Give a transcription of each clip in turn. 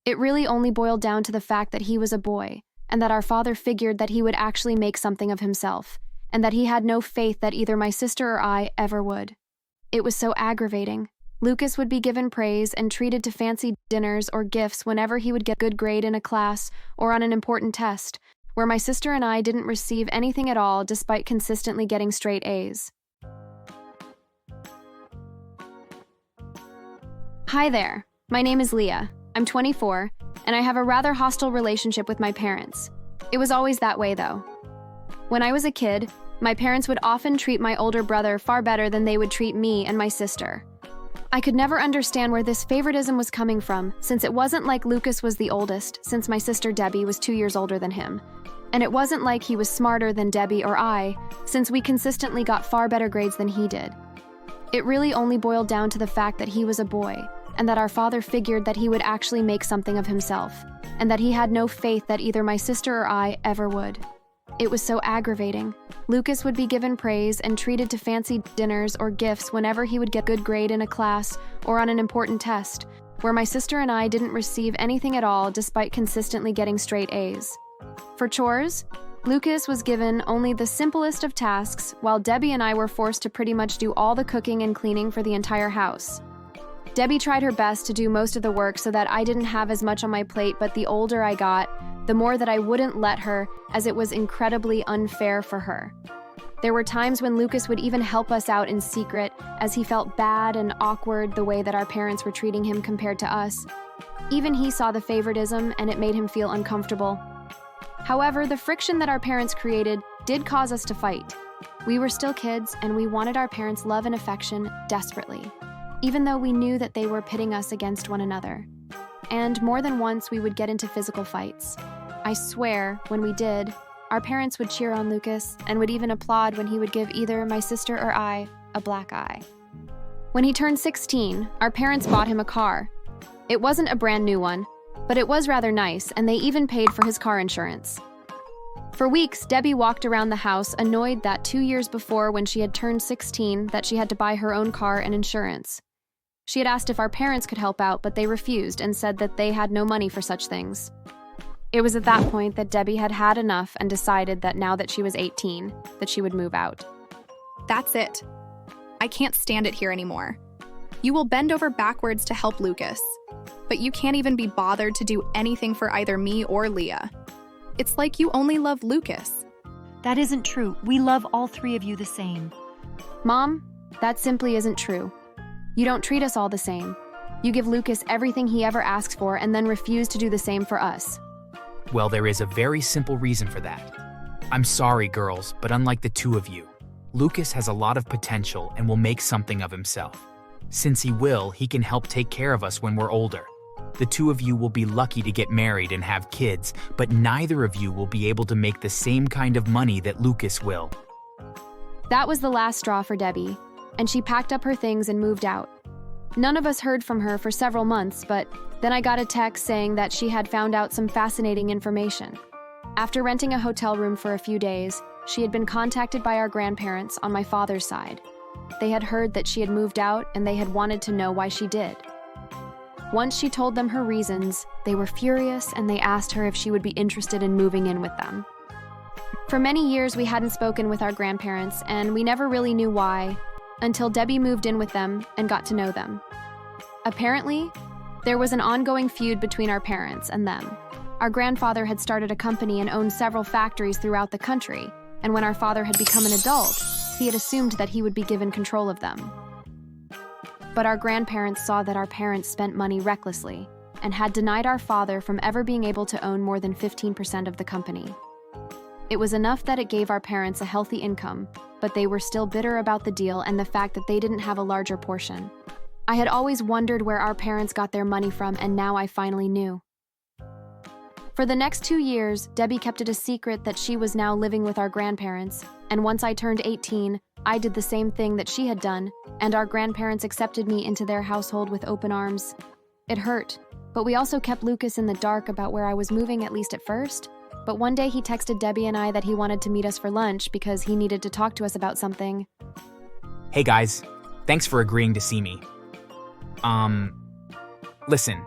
It really only boiled down to the fact that he was a boy, and that our father figured that he would actually make something of himself, and that he had no faith that either my sister or I ever would. It was so aggravating. Lucas would be given praise and treated to fancy dinners or gifts whenever he would get a good grade in a class or on an important test, where my sister and I didn't receive anything at all despite consistently getting straight A's. Hi there, my name is Leah. I'm 24, and I have a rather hostile relationship with my parents. It was always that way, though. When I was a kid, my parents would often treat my older brother far better than they would treat me and my sister. I could never understand where this favoritism was coming from, since it wasn't like Lucas was the oldest, since my sister Debbie was 2 years older than him. And it wasn't like he was smarter than Debbie or I, since we consistently got far better grades than he did. It really only boiled down to the fact that he was a boy, and that our father figured that he would actually make something of himself, and that he had no faith that either my sister or I ever would. It was so aggravating. Lucas would be given praise and treated to fancy dinners or gifts whenever he would get a good grade in a class or on an important test, where my sister and I didn't receive anything at all despite consistently getting straight A's. For chores, Lucas was given only the simplest of tasks, while Debbie and I were forced to pretty much do all the cooking and cleaning for the entire house. Debbie tried her best to do most of the work so that I didn't have as much on my plate, but the older I got, the more that I wouldn't let her, as it was incredibly unfair for her. There were times when Lucas would even help us out in secret, as he felt bad and awkward the way that our parents were treating him compared to us. Even he saw the favoritism, and it made him feel uncomfortable. However, the friction that our parents created did cause us to fight. We were still kids, and we wanted our parents' love and affection desperately, even though we knew that they were pitting us against one another. And more than once, we would get into physical fights. I swear, when we did, our parents would cheer on Lucas and would even applaud when he would give either my sister or I a black eye. When he turned 16, our parents bought him a car. It wasn't a brand new one, but it was rather nice, and they even paid for his car insurance. For weeks, Debbie walked around the house annoyed that 2 years before, when she had turned 16, that she had to buy her own car and insurance. She had asked if our parents could help out, but they refused and said that they had no money for such things. It was at that point that Debbie had had enough and decided that now that she was 18, that she would move out. That's it. I can't stand it here anymore. You will bend over backwards to help Lucas, but you can't even be bothered to do anything for either me or Leah. It's like you only love Lucas. That isn't true. We love all three of you the same. Mom, that simply isn't true. You don't treat us all the same. You give Lucas everything he ever asks for and then refuse to do the same for us. Well, there is a very simple reason for that. I'm sorry, girls, but unlike the two of you, Lucas has a lot of potential and will make something of himself. Since he will, he can help take care of us when we're older. The two of you will be lucky to get married and have kids, but neither of you will be able to make the same kind of money that Lucas will. That was the last straw for Debbie, and she packed up her things and moved out. None of us heard from her for several months, but then I got a text saying that she had found out some fascinating information. After renting a hotel room for a few days, she had been contacted by our grandparents on my father's side. They had heard that she had moved out, and they had wanted to know why she did. Once she told them her reasons, they were furious, and they asked her if she would be interested in moving in with them. For many years, we hadn't spoken with our grandparents, and we never really knew why, until Debbie moved in with them and got to know them. Apparently, there was an ongoing feud between our parents and them. Our grandfather had started a company and owned several factories throughout the country, and when our father had become an adult, he had assumed that he would be given control of them. But our grandparents saw that our parents spent money recklessly and had denied our father from ever being able to own more than 15% of the company. It was enough that it gave our parents a healthy income, but they were still bitter about the deal and the fact that they didn't have a larger portion. I had always wondered where our parents got their money from, and now I finally knew. For the next 2 years, Debbie kept it a secret that she was now living with our grandparents, and once I turned 18, I did the same thing that she had done, and our grandparents accepted me into their household with open arms. It hurt, but we also kept Lucas in the dark about where I was moving, at least at first. But one day he texted Debbie and I that he wanted to meet us for lunch because he needed to talk to us about something. Hey guys, thanks for agreeing to see me. Listen,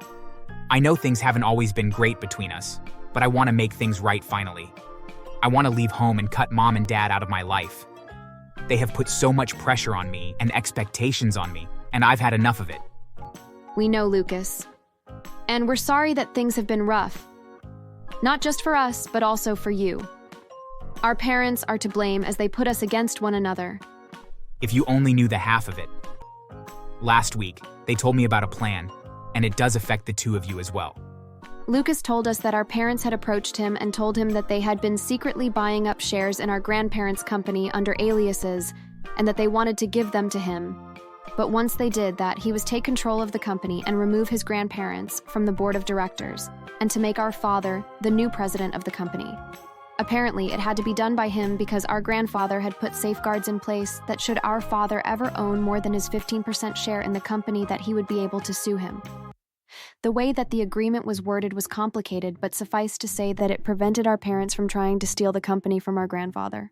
I know things haven't always been great between us, but I want to make things right finally. I want to leave home and cut mom and dad out of my life. They have put so much pressure on me and expectations on me, and I've had enough of it. We know, Lucas. And we're sorry that things have been rough. Not just for us, but also for you. Our parents are to blame as they put us against one another. If you only knew the half of it. Last week, they told me about a plan, and it does affect the two of you as well. Lucas told us that our parents had approached him and told him that they had been secretly buying up shares in our grandparents' company under aliases and that they wanted to give them to him. But once they did that, he was take control of the company and remove his grandparents from the board of directors and to make our father the new president of the company. Apparently, it had to be done by him because our grandfather had put safeguards in place that should our father ever own more than his 15% share in the company, that he would be able to sue him. The way that the agreement was worded was complicated, but suffice to say that it prevented our parents from trying to steal the company from our grandfather.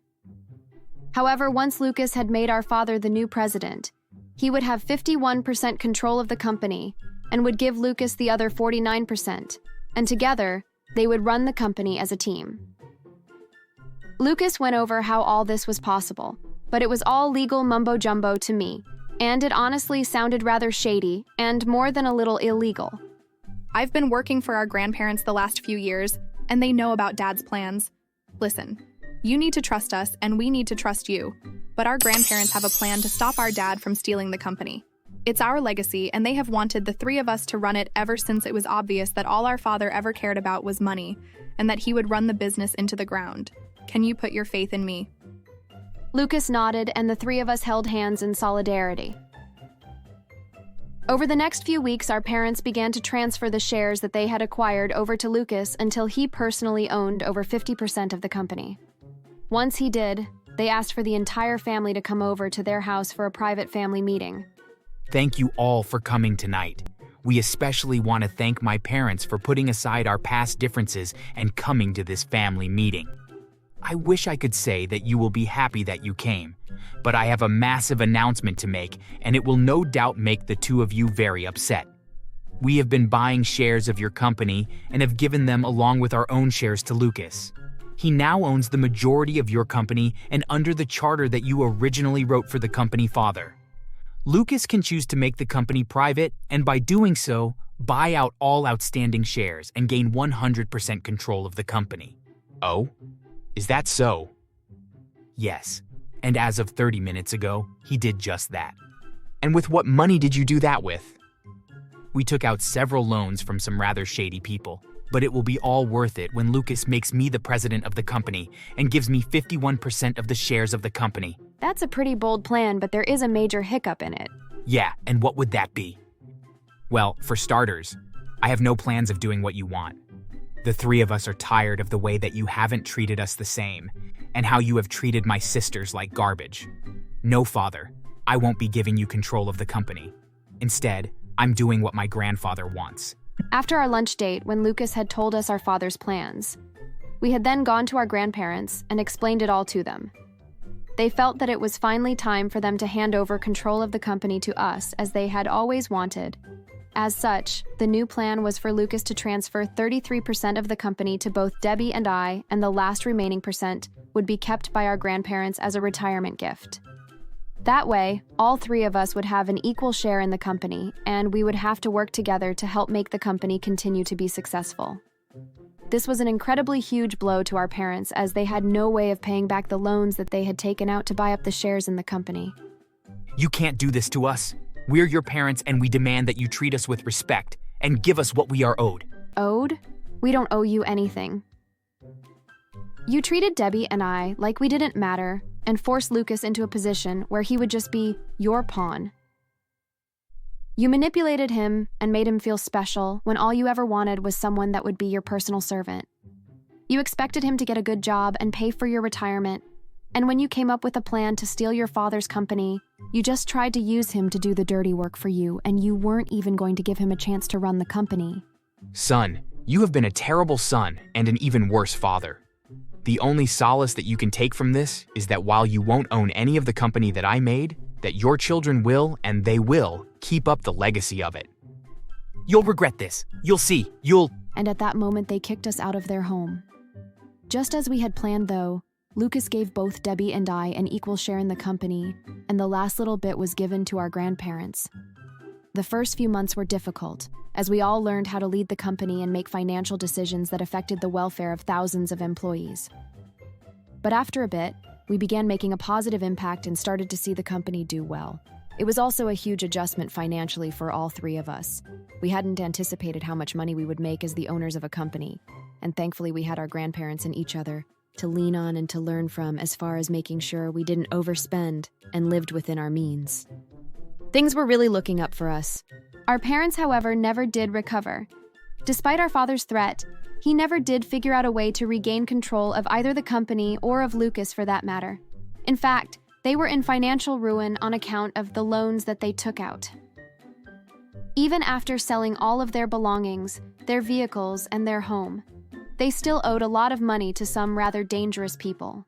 However, once Lucas had made our father the new president, he would have 51% control of the company and would give Lucas the other 49%, and together, they would run the company as a team. Lucas went over how all this was possible, but it was all legal mumbo-jumbo to me, and it honestly sounded rather shady and more than a little illegal. I've been working for our grandparents the last few years, and they know about Dad's plans. Listen, you need to trust us, and we need to trust you. But our grandparents have a plan to stop our dad from stealing the company. It's our legacy, and they have wanted the three of us to run it ever since it was obvious that all our father ever cared about was money, and that he would run the business into the ground. Can you put your faith in me? Lucas nodded, and the three of us held hands in solidarity. Over the next few weeks, our parents began to transfer the shares that they had acquired over to Lucas until he personally owned over 50% of the company. Once he did, they asked for the entire family to come over to their house for a private family meeting. Thank you all for coming tonight. We especially want to thank my parents for putting aside our past differences and coming to this family meeting. I wish I could say that you will be happy that you came, but I have a massive announcement to make, and it will no doubt make the two of you very upset. We have been buying shares of your company and have given them along with our own shares to Lucas. He now owns the majority of your company and under the charter that you originally wrote for the company father. Lucas can choose to make the company private and by doing so, buy out all outstanding shares and gain 100% control of the company. Oh? Is that so? Yes, and as of 30 minutes ago, he did just that. And with what money did you do that with? We took out several loans from some rather shady people, but it will be all worth it when Lucas makes me the president of the company and gives me 51% of the shares of the company. That's a pretty bold plan, but there is a major hiccup in it. Yeah, and what would that be? Well, for starters, I have no plans of doing what you want. The three of us are tired of the way that you haven't treated us the same, and how you have treated my sisters like garbage. No, father, I won't be giving you control of the company. Instead, I'm doing what my grandfather wants. After our lunch date, when Lucas had told us our father's plans, we had then gone to our grandparents and explained it all to them. They felt that it was finally time for them to hand over control of the company to us, as they had always wanted. As such, the new plan was for Lucas to transfer 33% of the company to both Debbie and I, and the last remaining percent would be kept by our grandparents as a retirement gift. That way, all three of us would have an equal share in the company, and we would have to work together to help make the company continue to be successful. This was an incredibly huge blow to our parents, as they had no way of paying back the loans that they had taken out to buy up the shares in the company. You can't do this to us. We're your parents, and we demand that you treat us with respect and give us what we are owed. Owed? We don't owe you anything. You treated Debbie and I like we didn't matter and forced Lucas into a position where he would just be your pawn. You manipulated him and made him feel special when all you ever wanted was someone that would be your personal servant. You expected him to get a good job and pay for your retirement, and when you came up with a plan to steal your father's company, you just tried to use him to do the dirty work for you, and you weren't even going to give him a chance to run the company. Son, you have been a terrible son and an even worse father. The only solace that you can take from this is that while you won't own any of the company that I made, that your children will, and they will, keep up the legacy of it. You'll regret this. You'll see. You'll... And at that moment, they kicked us out of their home. Just as we had planned, though, Lucas gave both Debbie and I an equal share in the company, and the last little bit was given to our grandparents. The first few months were difficult, as we all learned how to lead the company and make financial decisions that affected the welfare of thousands of employees. But after a bit, we began making a positive impact and started to see the company do well. It was also a huge adjustment financially for all three of us. We hadn't anticipated how much money we would make as the owners of a company, and thankfully we had our grandparents and each other to lean on and to learn from as far as making sure we didn't overspend and lived within our means. Things were really looking up for us. Our parents, however, never did recover. Despite our father's threat, he never did figure out a way to regain control of either the company or of Lucas for that matter. In fact, they were in financial ruin on account of the loans that they took out. Even after selling all of their belongings, their vehicles, and their home, they still owed a lot of money to some rather dangerous people.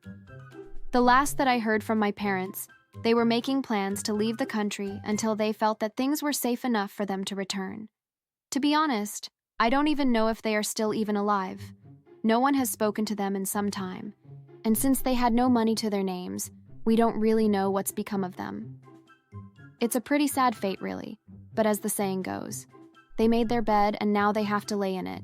The last that I heard from my parents, they were making plans to leave the country until they felt that things were safe enough for them to return. To be honest, I don't even know if they are still even alive. No one has spoken to them in some time, and since they had no money to their names, we don't really know what's become of them. It's a pretty sad fate, really, but as the saying goes, they made their bed and now they have to lay in it.